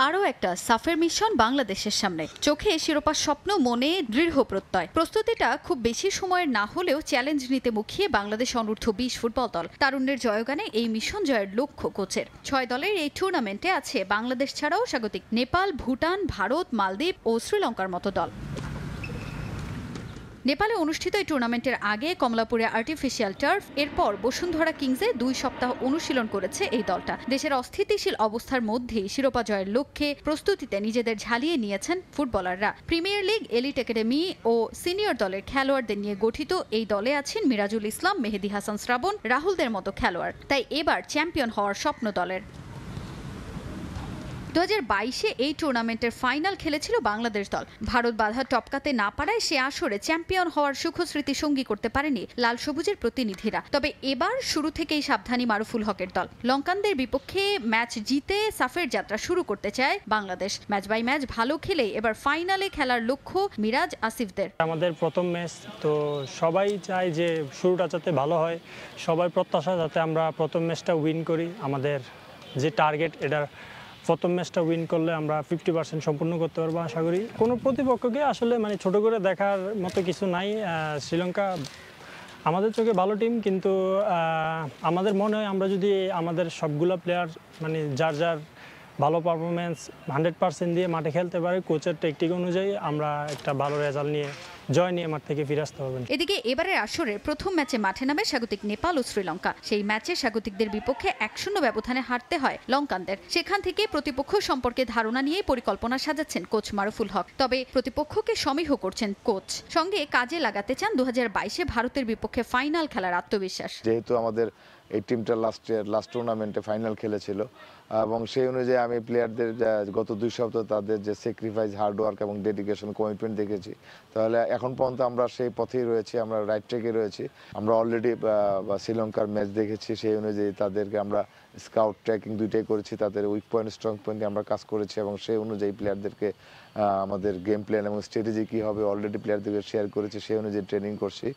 আরও একটা সাফের মিশন বাংলাদেশের সামনে। চোখে শিরোপার স্বপ্ন, মনে দৃঢ় প্রত্যয়। প্রস্তুতিটা খুব বেশি সময়ের না হলেও চ্যালেঞ্জ নিতে মুখিয়ে বাংলাদেশ অনূর্ধ্ব-20 ফুটবল দল। তারুণ্যের জয়গানে এই মিশন জয়ের লক্ষ্য কোচের। 6 দলের এই টুর্নামেন্টে আছে বাংলাদেশ ছাড়াও স্বাগতিক নেপাল, ভুটান, ভারত, মালদ্বীপ ও শ্রীলঙ্কার মতো দল। নেপালে অনুষ্ঠিত এই টুর্নামেন্টের আগে কমলাপুরে আর্টিফিশিয়াল টার্ফ, এরপর বসুন্ধরা কিংসে 2 সপ্তাহ অনুশীলন করেছে এই দলটা। দেশের অস্থিতিশীল অবস্থার মধ্যেই শিরোপা জয়ের লক্ষ্যে প্রস্তুতিতে নিজেদের ঝালিয়ে নিয়েছেন ফুটবলাররা। প্রিমিয়ার লিগ, এলিট একাডেমি ও সিনিয়র দলের খেলোয়াড়দের নিয়ে গঠিত এই দলে আছেন মিরাজুল ইসলাম, মেহেদী হাসান শ্রাবণ, রাহুলদের মতো খেলোয়াড়। তাই এবার চ্যাম্পিয়ন হওয়ার স্বপ্ন দলের। 2022-এ এই টুর্নামেন্টের ফাইনাল খেলেছিল বাংলাদেশ দল। ভারত বাধা টপকাতে না পারায় সে আসরে চ্যাম্পিয়ন হওয়ার সুখস্মৃতি সঙ্গী করতে পারেনি লাল সবুজের প্রতিনিধিরা। তবে এবার শুরু থেকেই সাবধানী মারুফুল হকের দল। লঙ্কানদের বিপক্ষে ম্যাচ জিতে সাফের যাত্রা শুরু করতে চায় বাংলাদেশ। ম্যাচ বাই ম্যাচ ভালো খেলে এবার ফাইনালে খেলার লক্ষ্য মিরাজ আসিফদের। আমাদের প্রথম ম্যাচ তো সবাই চায় যে শুরুটা যাতে ভালো হয়, সবাই প্রত্যাশা যাতে আমরা প্রথম ম্যাচটা উইন করি। আমাদের যে টার্গেট, এটা প্রথম ম্যাচটা উইন করলে আমরা 50% সম্পূর্ণ করতে পারবো আশা করি। কোনো প্রতিপক্ষকে আসলে ছোট করে দেখার মতো কিছু নাই। শ্রীলঙ্কা আমাদের চোখে ভালো টিম, কিন্তু আমাদের মনে হয় আমরা যদি আমাদের সবগুলো প্লেয়ার যার যার ভালো পারফরমেন্স 100% দিয়ে মাঠে খেলতে পারে, কোচের টেকটিক অনুযায়ী আমরা একটা ভালো রেজাল্ট নিয়ে জয় নিয়ে মাঠ থেকে ফিরে আসতে হবে। এদিকে এবারের আসরের প্রথম ম্যাচে মাঠে নামে স্বাগতিক নেপাল ও শ্রীলঙ্কা। সেই ম্যাচে স্বাগতিকদের বিপক্ষে 1-0 ব্যবধানে হারতে হয় লঙ্কানদের। সেখান থেকে প্রতিপক্ষ সম্পর্কে ধারণা নিয়ে পরিকল্পনা সাজাচ্ছেন কোচ মারুফুল হক। তবে প্রতিপক্ষকে সমীহ করছেন কোচ। সঙ্গে কাজে লাগাতে চান 2022-এ ভারতের বিপক্ষে ফাইনাল খেলার আত্মবিশ্বাস। যেহেতু আমাদের এই টিমটা লাস্ট টুর্নামেন্টে ফাইনাল খেলেছিল এবং সেই অনুযায়ী আমি প্লেয়ারদের গত 2 সপ্তাহ তাদের যে স্যাক্রিফাইস, হার্ডওয়ার্ক এবং ডেডিকেশন, কমিটমেন্ট দেখেছি। তাহলে এখন পর্যন্ত আমরা সেই পথেই রয়েছি, আমরা রাইট ট্র্যাকে রয়েছি। আমরা অলরেডি শ্রীলঙ্কার ম্যাচ দেখেছি, সেই অনুযায়ী তাদেরকে আমরা স্কাউট ট্র্যাকিং দুইটাই করেছি। তাদের উইক পয়েন্ট, স্ট্রং পয়েন্টে আমরা কাজ করেছি এবং সেই অনুযায়ী প্লেয়ারদেরকে আমাদের গেম প্ল্যান এবং স্ট্র্যাটেজি কী হবে অলরেডি প্লেয়ারদেরকে শেয়ার করেছি, সেই অনুযায়ী ট্রেনিং করছি।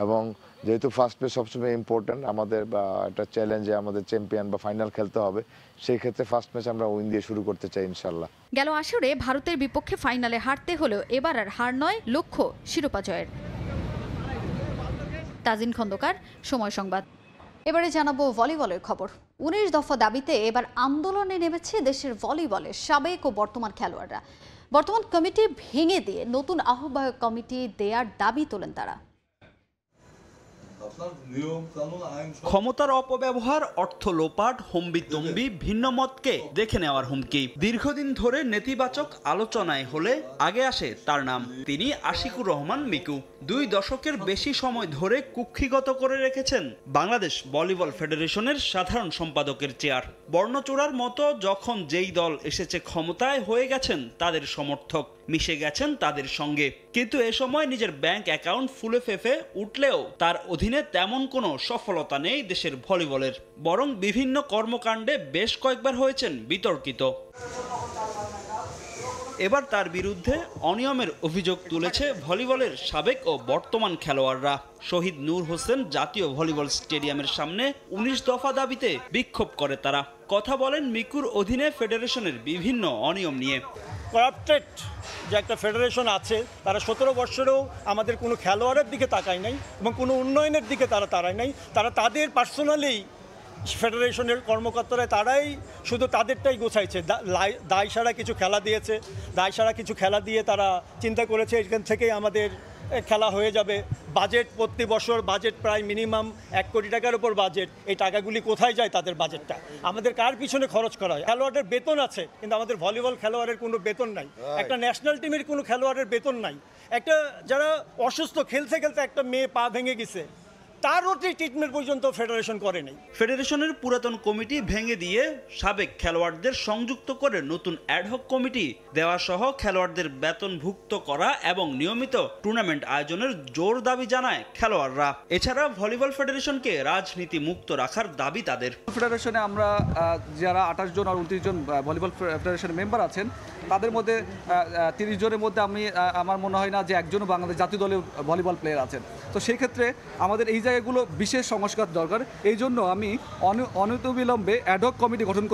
এবং যেহেতু ফার্স্ট ম্যাচ সবসময় ইম্পর্টেন্ট, আমাদের একটা চ্যালেঞ্জে আমাদের চ্যাম্পিয়ন বা ফাইনাল খেলতে হবে, সেই ক্ষেত্রে ফার্স্ট ম্যাচ আমরা উইন দিয়ে শুরু করতে চাই ইনশাল্লাহ। গেল আসরে ভারতের বিপক্ষে ফাইনালে হারতে হলেও এবার আর হার নয়, লক্ষ্য শিরোপা জয়ের। তাজিন খন্দকার, সময় সংবাদ। এবারে জানাবো ভলিবলের খবর। 19 দফা দাবিতে এবার আন্দোলনে নেমেছে দেশের ভলিবলের সাবেক ও বর্তমান খেলোয়াড়রা। বর্তমান কমিটি ভেঙে দিয়ে নতুন আহ্বায়ক কমিটি দেওয়ার দাবি তোলেন তারা। ক্ষমতার অপব্যবহার, অর্থ লোপাট, হম্বিতম্বি, ভিন্ন মতকে দেখে নেওয়ার হুমকি। দীর্ঘদিন ধরে নেতিবাচক আলোচনায় হলে আগে আসে তার নাম। তিনি আশিকুর রহমান মিকু। 2 দশকের বেশি সময় ধরে কুক্ষিগত করে রেখেছেন বাংলাদেশ ভলিবল ফেডারেশনের সাধারণ সম্পাদকের চেয়ার। বর্ণচোরার মতো যখন যেই দল এসেছে ক্ষমতায়, হয়ে গেছেন তাদের সমর্থক, মিশে গেছেন তাদের সঙ্গে। কিন্তু এ সময় নিজের ব্যাংক অ্যাকাউন্ট ফুলে ফেঁপে উঠলেও তার অধীনে তেমন কোনো সফলতা নেই দেশের ভলিবলের। বরং বিভিন্ন কর্মকাণ্ডে বেশ কয়েকবার হয়েছেন বিতর্কিত। এবার তার বিরুদ্ধে অনিয়মের অভিযোগ তুলেছে ভলিবলের সাবেক ও বর্তমান খেলোয়াড়রা। শহীদ নূর হোসেন জাতীয় ভলিবল স্টেডিয়ামের সামনে 19 দফা দাবিতে বিক্ষোভ করে তারা। কথা বলেন মিকুর অধীনে ফেডারেশনের বিভিন্ন অনিয়ম নিয়ে। করাপ্টেড যে একটা ফেডারেশন আছে, তারা 17 বছরেও আমাদের কোনো খেলোয়াড়ের দিকে তাকায় নাই এবং কোনো উন্নয়নের দিকে তারা তাড়ায় নাই। তারা তাদের পার্সোনালি ফেডারেশনের কর্মকর্তারা তারাই শুধু তাদেরটাই গোছাইছে। দায় সারা কিছু খেলা দিয়েছে, দায় সারা কিছু খেলা দিয়ে তারা চিন্তা করেছে এখান থেকেই আমাদের খেলা হয়ে যাবে, বাজেট প্রতি বছর বাজেট প্রায় মিনিমাম 1 কোটি টাকার উপর বাজেট, এই টাকাগুলি কোথায় যায় তাদের বাজেটটা, আমাদের কার পিছনে খরচ করা হয়? খেলোয়াড়ের বেতন আছে কিন্তু আমাদের ভলিবল খেলোয়াড়ের কোনো বেতন নাই, একটা ন্যাশনাল টিমের কোনো খেলোয়াড়ের বেতন নাই, একটা যারা অসুস্থ খেলতে খেলতে একটা মেয়ে পা ভেঙে গেছে তারও ট্রিটমেন্ট পর্যন্ত ফেডারেশন করে নেই। ফেডারেশনের পুরাতন কমিটি ভেঙে দিয়ে সাবেক খেলোয়াড়দের সংযুক্ত করে নতুন অ্যাডহক কমিটি দেওয়া সহ খেলোয়াড়দের বেতনভুক্ত করা এবং নিয়মিত টুর্নামেন্ট আয়োজনের জোর দাবি জানায় খেলোয়াড়রা। এছাড়া ভলিবল ফেডারেশনকে রাজনীতি মুক্ত রাখার দাবি তাদের। ফেডারেশনে আমরা যারা 28 জন আর 29 জন ভলিবল ফেডারেশনের মেম্বার আছেন তাদের মধ্যে 30 জনের মধ্যে আমার মনে হয় না যে একজনও বাংলাদেশ জাতীয় দলের ভলিবল প্লেয়ার আছেন। তো সেই ক্ষেত্রে আমাদের এই জায়গাগুলো বিশেষ সংস্কার দরকার। এই জন্য আমি অনতিবিলম্বে অ্যাডহক কমিটি গঠন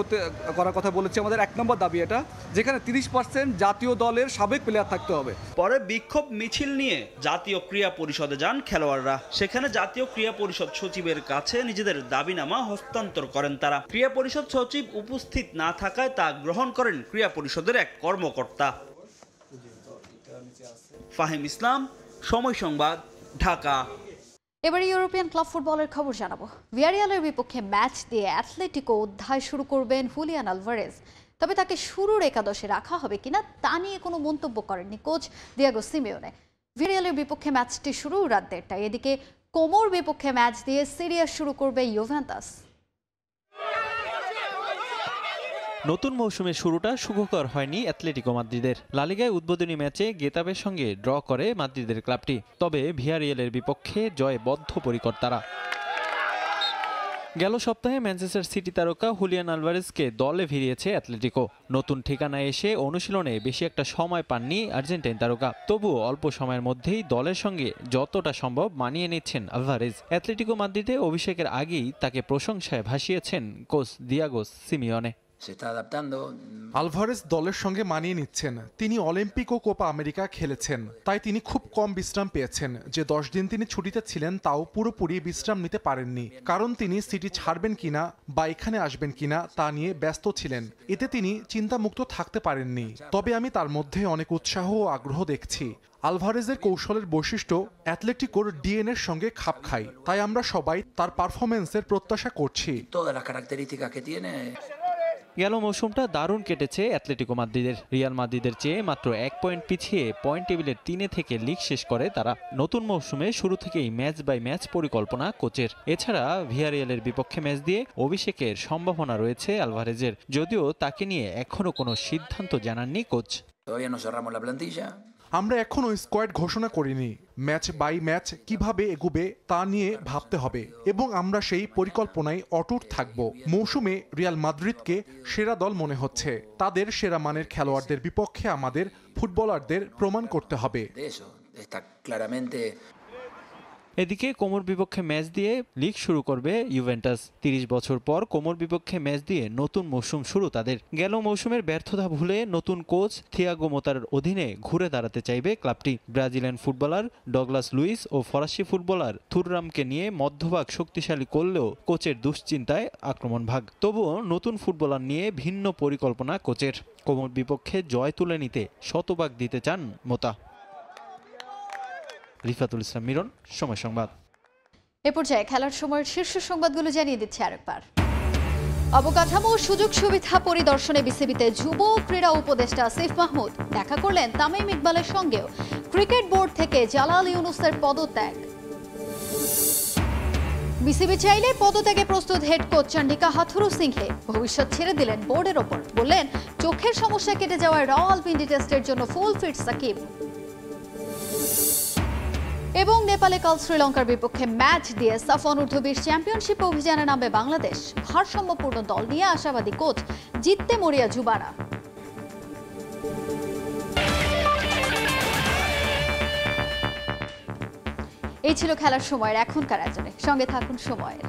করার কথা বলেছি। আমাদের 1 নম্বর দাবি এটা, যেখানে 30% জাতীয় দলের সাবেক প্লেয়ার থাকতে হবে। পরে বিক্ষোভ মিছিল নিয়ে জাতীয় ক্রীড়া পরিষদে যান খেলোয়াড়রা। সেখানে জাতীয় ক্রীড়া পরিষদ সচিবের কাছে নিজেদের দাবিনামা হস্তান্তর করেন তারা। ক্রীড়া পরিষদ সচিব উপস্থিত না থাকায় তা গ্রহণ করেন ক্রীড়া পরিষদের এক কর্মকর্তা। ফাহিম ইসলাম, সময় সংবাদ, ঢাকা। এবারে ইউরোপিয়ান ক্লাব ফুটবলের খবর জানাবো। ভিয়ারিয়ালের বিপক্ষে ম্যাচ দিয়ে অ্যাথলেটিকো অধ্যায় শুরু করবেন হুলিয়ান আলভারেজ। তবে তাকে শুরুর একাদশে রাখা হবে কিনা তা নিয়ে কোনো মন্তব্য করেননি কোচ দিয়াগো সিমিওনে। ভিয়ারিয়ালের বিপক্ষে ম্যাচটি শুরু রাত 1টায়। এদিকে কোমোর বিপক্ষে ম্যাচ দিয়ে সিরিয়া শুরু করবে ইউভেন্টাস। নতুন মৌসুমের শুরুটা সুখকর হয়নি অ্যাথলেটিকো মাদ্রিদের। লা লিগায় উদ্বোধনী ম্যাচে গেতাবের সঙ্গে ড্র করে মাদ্রিদের ক্লাবটি। তবে ভিয়ারিয়ালের বিপক্ষে জয়ে বদ্ধপরিকর তারা। গেল সপ্তাহে ম্যানচেস্টার সিটি তারকা হুলিয়ান আলভারেজকে দলে ভিড়িয়েছে অ্যাথলেটিকো। নতুন ঠিকানায় এসে অনুশীলনে বেশি একটা সময় পাননি আর্জেন্টাইন তারকা। তবুও অল্প সময়ের মধ্যেই দলের সঙ্গে যতটা সম্ভব মানিয়ে নিচ্ছেন আলভারেজ। অ্যাথলেটিকো মাদ্রিদে অভিষেকের আগেই তাকে প্রশংসায় ভাসিয়েছেন কোচ দিয়াগো সিমিওনে। আলভারেজ দলের সঙ্গে মানিয়ে নিচ্ছেন। তিনি অলিম্পিক ও কোপা আমেরিকা খেলেছেন, তাই তিনি খুব কম বিশ্রাম পেয়েছেন। যে 10 দিন তিনি ছুটিতে ছিলেন তাও পুরোপুরি বিশ্রাম নিতে পারেননি, কারণ তিনি সিটি ছাড়বেন কিনা বা এখানে আসবেন কিনা তা নিয়ে ব্যস্ত ছিলেন। এতে তিনি চিন্তামুক্ত থাকতে পারেননি। তবে আমি তার মধ্যে অনেক উৎসাহ ও আগ্রহ দেখছি। আলভারেজের কৌশলের বৈশিষ্ট্য অ্যাথলেটিকোর ডিএনএর সঙ্গে খাপ খায়, তাই আমরা সবাই তার পারফরমেন্সের প্রত্যাশা করছি। গেল মৌসুমটা দারুণ কেটেছে অ্যাথলেটিকো মাদ্রিদের। রিয়াল মাদ্রিদের চেয়ে মাত্র 1 পয়েন্ট পিছিয়ে পয়েন্ট টেবিলের 3-এ থেকে লিগ শেষ করে তারা। নতুন মৌসুমে শুরু থেকেই ম্যাচ বাই ম্যাচ পরিকল্পনা কোচের। এছাড়া ভিয়ারিয়ালের বিপক্ষে ম্যাচ দিয়ে অভিষেকের সম্ভাবনা রয়েছে আলভারেজের, যদিও তাকে নিয়ে এখনো কোনো সিদ্ধান্ত জানাননি কোচ। আমরা এখনো স্কোয়াড ঘোষণা করিনি। ম্যাচ বাই ম্যাচ কিভাবে এগোবে তা নিয়ে ভাবতে হবে এবং আমরা সেই পরিকল্পনায় অটুট থাকব। মৌসুমে রিয়াল মাদ্রিদকে সেরা দল মনে হচ্ছে। তাদের সেরা মানের খেলোয়াড়দের বিপক্ষে আমাদের ফুটবলারদের প্রমাণ করতে হবে। এদিকে কোমোর বিপক্ষে ম্যাচ দিয়ে লিগ শুরু করবে ইউভেন্টাস। 30 বছর পর কোমোর বিপক্ষে ম্যাচ দিয়ে নতুন মৌসুম শুরু তাদের। গেল মৌসুমের ব্যর্থতা ভুলে নতুন কোচ থিয়াগো মোতার অধীনে ঘুরে দাঁড়াতে চাইবে ক্লাবটি। ব্রাজিলিয়ান ফুটবলার ডগলাস লুইস ও ফরাসি ফুটবলার থুররামকে নিয়ে মধ্যভাগ শক্তিশালী করলেও কোচের দুশ্চিন্তায় আক্রমণ ভাগ। তবুও নতুন ফুটবলার নিয়ে ভিন্ন পরিকল্পনা কোচের। কোমোর বিপক্ষে জয় তুলে নিতে শতভাগ দিতে চান মোতা। রিফাতুল ইসলাম মিরন, সময় সংবাদ। এ পর্যায়ে খেলার সময়ের শীর্ষ সংবাদগুলো জানিয়ে দিচ্ছে আরেকবার। অবকাঠামো ও সুযোগ সুবিধা পরিদর্শনে বিসিবিতে যুব ক্রীড়া উপদেষ্টা আসিফ মাহমুদ দেখা করলেন তামিম ইকবালের সঙ্গেও। ক্রিকেট বোর্ড থেকে জালাল ইউনুসের পদত্যাগ। বিসিবি চাইলে পদত্যাগে প্রস্তুত হেড কোচ চন্ডিকা হাথুরু সিংহে। ভবিষ্যৎ ছেড়ে দিলেন বোর্ডের ওপর, বললেন চোখের সমস্যা কেটে যাওয়ায় রাওয়ালপিন্ডি টেস্টের জন্য ফুল ফিট সাকিব। এবং নেপালে কাল শ্রীলঙ্কার বিপক্ষে ম্যাচ দিয়ে সাফ অনূর্ধ্ব-20 চ্যাম্পিয়নশিপ অভিযানে নামবে বাংলাদেশ। ভারসাম্যপূর্ণ দল নিয়ে আশাবাদী কোচ, জিততে মরিয়া যুবারা। এই ছিল খেলার সময়ের এখনকার আয়োজনে। সঙ্গে থাকুন সময়ের।